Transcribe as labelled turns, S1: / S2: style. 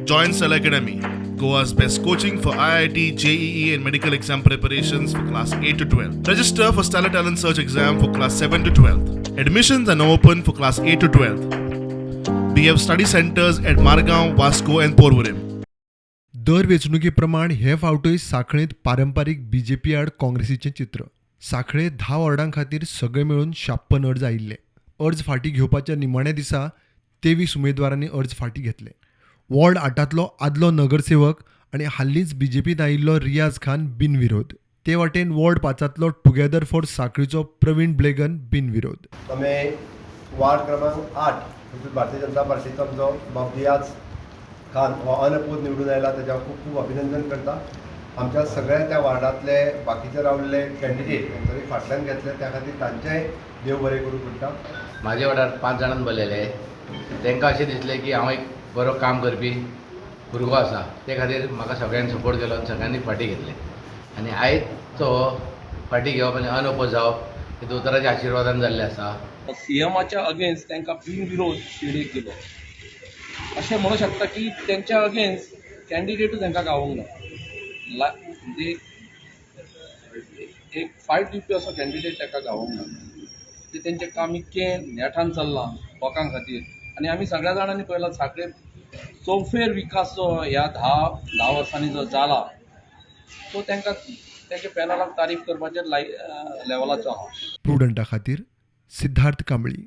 S1: Join Cell Academy, Goa's best coaching for IIT, JEE, and medical exam preparations for class 8 to 12. Register for Stellar Talent Search exam for class 7 to 12th. Admissions are now open for class 8 to 12th. We have study centers at Margao, Vasco, and Porvorim.
S2: दर वेंचणुके हे फावटूय सांखळेंत पारंपारीक BJP आड काँग्रेसीचें चित्र. सांखळे 10 वॉर्डां खातीर सगळे मेळून 56 अर्ज आयिल्ले. अर्ज फाटीं घेवपाच्या निमाण्या दिसा 23 उमेदवारांनी अर्ज फाटीं घेतले. वॉर्ड 8तलो आदलो नगरसेवक आनी हाल्लींच बीजेपीत आयिल्लो रियाज खान बिनविरोध. ते वाटेन वॉर्ड 5तलो टुगेदर फॉर सांखळीचो प्रवीण ब्लेगन बिनविरोध.
S3: आमी वार्ड क्रमांक 8 तितून भारतीय जनता पार्टीचो आमचो बाब रियाज खान हो अनपूत निवडून आयला, ताच्या खूब खूब अभिनंदन करता. आमच्या सगळ्या त्या वार्डांतले बाकीचे रावल्ले कॅन्डिडेट जरी फाटल्यान घेतले त्या खातीर तांचेय देव बरें करूं करता.
S4: म्हाजे वाड्यार 5 जाणांनी बरलेले. तांकां अशें दिसलें की हांव एक बरो काम करपी भुरगो आसा, ते खातीर म्हाका सगळ्यांनी सपोर्ट केलो आनी सगळ्यांनी फाटीं घेतले. आनी आयज तो फाटीं घेवप आनी अनओपोज जावप हे दोतोराच्या आशिर्वादान जाल्लें आसा.
S5: सीएमाच्या अगेन्स्ट तांकां बिनविरोध शिडीक दिलो अशें म्हणू शकता की त्यांच्या अगेन्स्ट कॅन्डिडेटूच तांकां गावूंक ना. म्हणजे एक फायट दिवपी असो कॅन्डिडेट ताका गावूंक ना. ते तेंचें काम इतकें नेटान चल्लां लोकां खातीर. आनी आमी सगळ्या जाणांनी पळयलां सांखळे चौफेर विकास जो ह्या 10 वर्सांनी जो जाला तो तांकां तेंच्या पॅनलाक तारीफ करपाच्या लेवलाचो आहा.
S2: प्रुडंटा खातीर सिद्धार्थ कांबळी.